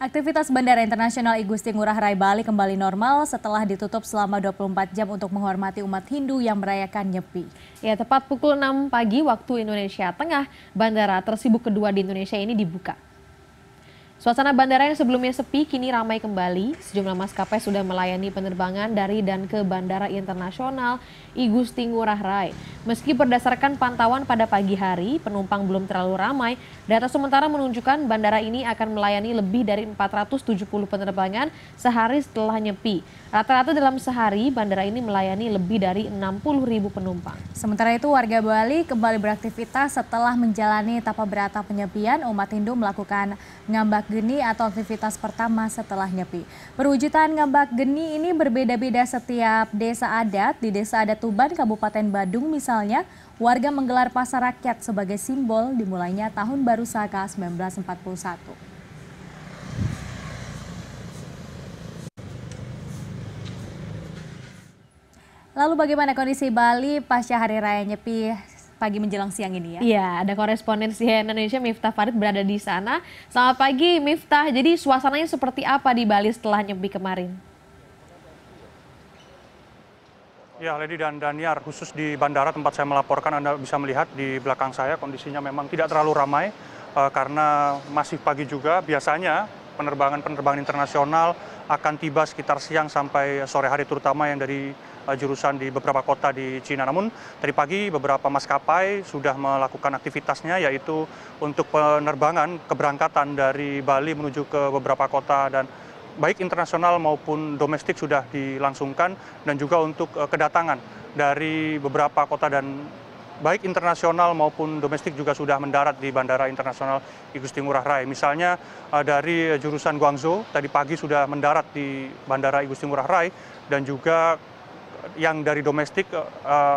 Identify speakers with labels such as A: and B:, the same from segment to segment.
A: Aktivitas Bandara Internasional I Gusti Ngurah Rai Bali kembali normal setelah ditutup selama 24 jam untuk menghormati umat Hindu yang merayakan Nyepi.
B: Ya, tepat pukul 6 pagi waktu Indonesia Tengah, bandara tersibuk kedua di Indonesia ini dibuka. Suasana bandara yang sebelumnya sepi kini ramai kembali. Sejumlah maskapai sudah melayani penerbangan dari dan ke Bandara Internasional I Gusti Ngurah Rai. Meski berdasarkan pantauan pada pagi hari, penumpang belum terlalu ramai. Data sementara menunjukkan bandara ini akan melayani lebih dari 470 penerbangan sehari setelah Nyepi. Rata-rata dalam sehari, bandara ini melayani lebih dari 60.000 penumpang.
A: Sementara itu, warga Bali kembali beraktivitas setelah menjalani tapa berata penyepian. Umat Hindu melakukan ngambak geni atau aktivitas pertama setelah Nyepi. Perwujudan ngambak geni ini berbeda-beda setiap desa adat. Di Desa Adat Tuban, Kabupaten Badung misalnya, warga menggelar pasar rakyat sebagai simbol dimulainya Tahun Baru Saka 1941. Lalu bagaimana kondisi Bali pasca Hari Raya Nyepi pagi menjelang siang ini ya?
B: Iya, ada koresponden CNN Indonesia Miftah Farid berada di sana. Selamat pagi Miftah, jadi suasananya seperti apa di Bali setelah Nyepi kemarin?
C: Ya, Lady dan Daniar, khusus di bandara tempat saya melaporkan, Anda bisa melihat di belakang saya kondisinya memang tidak terlalu ramai karena masih pagi juga. Biasanya penerbangan internasional akan tiba sekitar siang sampai sore hari, terutama yang dari jurusan di beberapa kota di Cina. Namun tadi pagi beberapa maskapai sudah melakukan aktivitasnya, yaitu untuk penerbangan keberangkatan dari Bali menuju ke beberapa kota dan baik internasional maupun domestik sudah dilangsungkan, dan juga untuk kedatangan dari beberapa kota dan baik internasional maupun domestik juga sudah mendarat di Bandara Internasional I Gusti Ngurah Rai. Misalnya dari jurusan Guangzhou tadi pagi sudah mendarat di Bandara I Gusti Ngurah Rai, dan juga yang dari domestik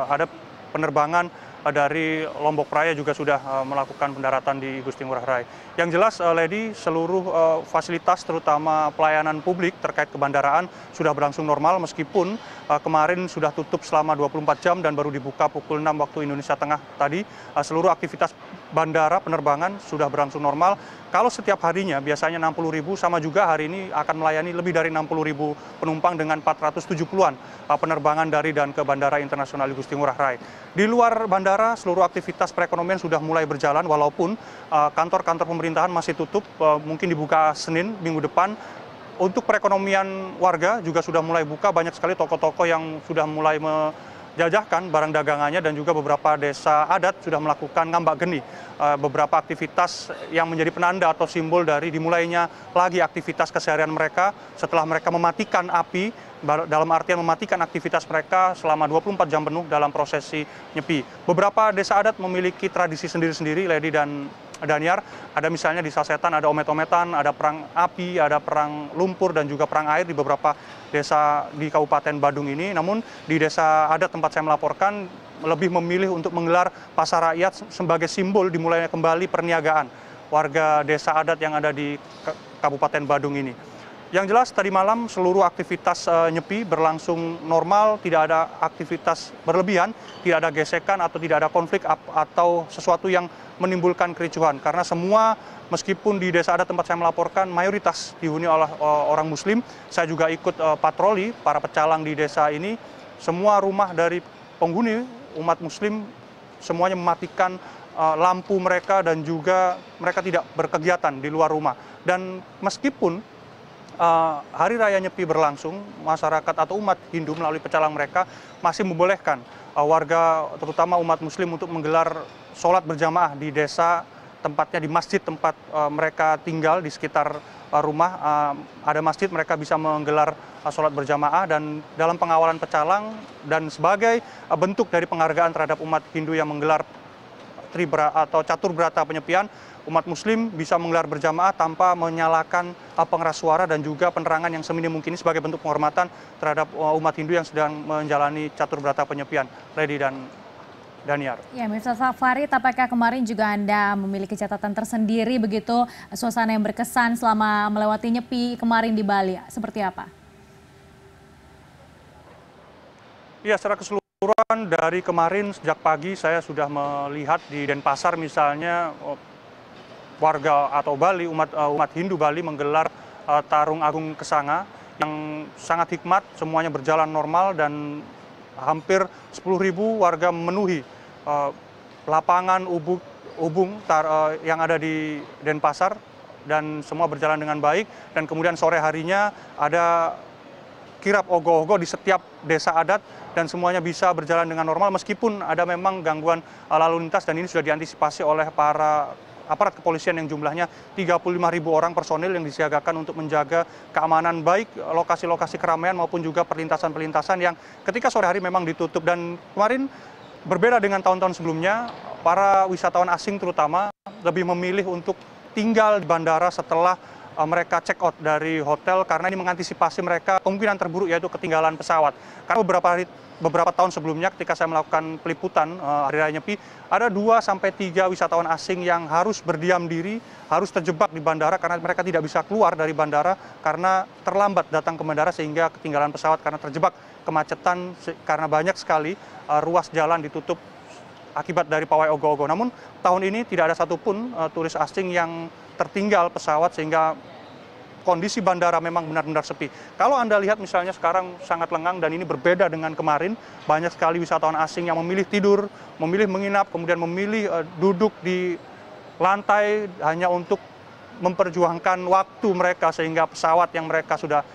C: ada penerbangan dari Lombok Praya juga sudah melakukan pendaratan di Gusti Ngurah Rai. Yang jelas, Lady, seluruh fasilitas terutama pelayanan publik terkait kebandaraan sudah berlangsung normal, meskipun kemarin sudah tutup selama 24 jam dan baru dibuka pukul 6 waktu Indonesia Tengah tadi. Seluruh aktivitas bandara penerbangan sudah berlangsung normal. Kalau setiap harinya biasanya 60.000, sama juga hari ini akan melayani lebih dari 60.000 penumpang dengan 470-an penerbangan dari dan ke Bandara Internasional I Gusti Ngurah Rai. Di luar bandara, seluruh aktivitas perekonomian sudah mulai berjalan, walaupun kantor-kantor pemerintahan masih tutup, mungkin dibuka Senin minggu depan. Untuk perekonomian warga juga sudah mulai buka, banyak sekali toko-toko yang sudah mulai menjajahkan barang dagangannya, dan juga beberapa desa adat sudah melakukan ngambak geni, beberapa aktivitas yang menjadi penanda atau simbol dari dimulainya lagi aktivitas keseharian mereka setelah mereka mematikan api, dalam artian mematikan aktivitas mereka selama 24 jam penuh dalam prosesi Nyepi. Beberapa desa adat memiliki tradisi sendiri-sendiri, Lady dan Daniar. Ada misalnya di Sasetan ada omet-ometan, ada perang api, ada perang lumpur, dan juga perang air di beberapa desa di Kabupaten Badung ini. Namun di desa adat tempat saya melaporkan lebih memilih untuk menggelar pasar rakyat sebagai simbol dimulainya kembali perniagaan warga desa adat yang ada di Kabupaten Badung ini. Yang jelas tadi malam seluruh aktivitas Nyepi berlangsung normal, tidak ada aktivitas berlebihan, tidak ada gesekan atau tidak ada konflik atau sesuatu yang menimbulkan kericuhan. Karena semua, meskipun di desa adat tempat saya melaporkan mayoritas dihuni oleh orang Muslim, saya juga ikut patroli para pecalang di desa ini. Semua rumah dari penghuni umat Muslim semuanya mematikan lampu mereka, dan juga mereka tidak berkegiatan di luar rumah. Dan meskipun Hari Raya Nyepi berlangsung, masyarakat atau umat Hindu melalui pecalang mereka masih membolehkan warga, terutama umat Muslim, untuk menggelar sholat berjamaah di desa, tempatnya di masjid tempat mereka tinggal di sekitar rumah. Ada masjid, mereka bisa menggelar sholat berjamaah, dan dalam pengawalan pecalang dan sebagai bentuk dari penghargaan terhadap umat Hindu yang menggelar atau catur berata penyepian, umat Muslim bisa menggelar berjamaah tanpa menyalakan pengeras suara dan juga penerangan yang seminim mungkin, sebagai bentuk penghormatan terhadap umat Hindu yang sedang menjalani catur berata penyepian. Lady dan Daniar.
A: Ya, Miftah Farid, apakah kemarin juga Anda memiliki catatan tersendiri begitu, suasana yang berkesan selama melewati Nyepi kemarin di Bali, seperti apa?
C: Ya, secara keseluruhan dari kemarin sejak pagi saya sudah melihat di Denpasar misalnya, warga atau Bali, umat Hindu Bali menggelar Tarung Agung Kesanga yang sangat hikmat, semuanya berjalan normal dan hampir 10.000 warga memenuhi lapangan Ubung yang ada di Denpasar dan semua berjalan dengan baik. Dan kemudian sore harinya ada kirap ogoh-ogoh di setiap desa adat dan semuanya bisa berjalan dengan normal meskipun ada memang gangguan lalu lintas, dan ini sudah diantisipasi oleh para aparat kepolisian yang jumlahnya 35.000 orang personil yang disiagakan untuk menjaga keamanan baik lokasi-lokasi keramaian maupun juga perlintasan-perlintasan yang ketika sore hari memang ditutup. Dan kemarin berbeda dengan tahun-tahun sebelumnya, para wisatawan asing terutama lebih memilih untuk tinggal di bandara setelah mereka check out dari hotel karena ini mengantisipasi mereka kemungkinan terburuk yaitu ketinggalan pesawat. Karena beberapa tahun sebelumnya ketika saya melakukan peliputan Hari Raya Nyepi, ada 2 sampai 3 wisatawan asing yang harus berdiam diri, harus terjebak di bandara karena mereka tidak bisa keluar dari bandara karena terlambat datang ke bandara sehingga ketinggalan pesawat karena terjebak kemacetan karena banyak sekali ruas jalan ditutup akibat dari pawai ogoh-ogoh. Namun tahun ini tidak ada satupun turis asing yang tertinggal pesawat sehingga kondisi bandara memang benar-benar sepi. Kalau Anda lihat misalnya sekarang sangat lengang dan ini berbeda dengan kemarin, banyak sekali wisatawan asing yang memilih tidur, memilih menginap, kemudian memilih duduk di lantai hanya untuk memperjuangkan waktu mereka sehingga pesawat yang mereka sudah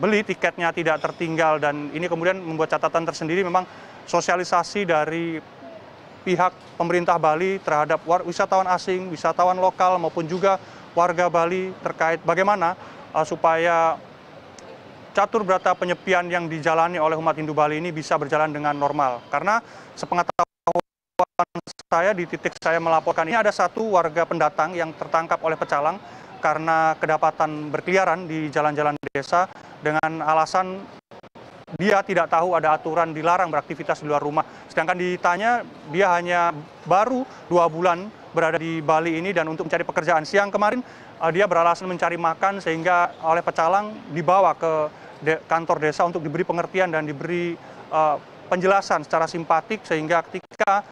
C: beli tiketnya tidak tertinggal. Dan ini kemudian membuat catatan tersendiri, memang sosialisasi dari pihak pemerintah Bali terhadap wisatawan asing, wisatawan lokal maupun juga warga Bali terkait bagaimana supaya catur berata penyepian yang dijalani oleh umat Hindu Bali ini bisa berjalan dengan normal. Karena sepengetahuan saya di titik saya melaporkan ini ada satu warga pendatang yang tertangkap oleh pecalang karena kedapatan berkeliaran di jalan-jalan desa dengan alasan dia tidak tahu ada aturan dilarang beraktivitas di luar rumah. Sedangkan ditanya, dia hanya baru 2 bulan berada di Bali ini dan untuk mencari pekerjaan. Siang kemarin dia beralasan mencari makan sehingga oleh pecalang dibawa ke kantor desa untuk diberi pengertian dan diberi penjelasan secara simpatik sehingga ketika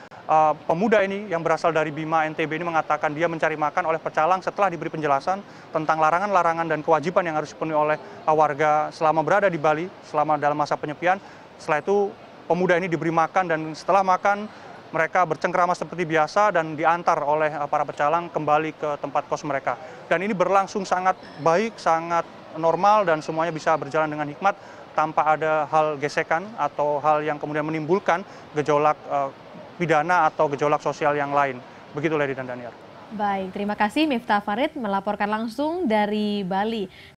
C: pemuda ini yang berasal dari Bima NTB ini mengatakan dia mencari makan oleh pecalang setelah diberi penjelasan tentang larangan-larangan dan kewajiban yang harus dipenuhi oleh warga selama berada di Bali selama dalam masa penyepian. Setelah itu pemuda ini diberi makan dan setelah makan mereka bercengkrama seperti biasa dan diantar oleh para pecalang kembali ke tempat kos mereka. Dan ini berlangsung sangat baik, sangat normal dan semuanya bisa berjalan dengan hikmat tanpa ada hal gesekan atau hal yang kemudian menimbulkan gejolak pidana atau gejolak sosial yang lain. Begitu Lady dan Daniar.
B: Baik, terima kasih Miftah Farid melaporkan langsung dari Bali.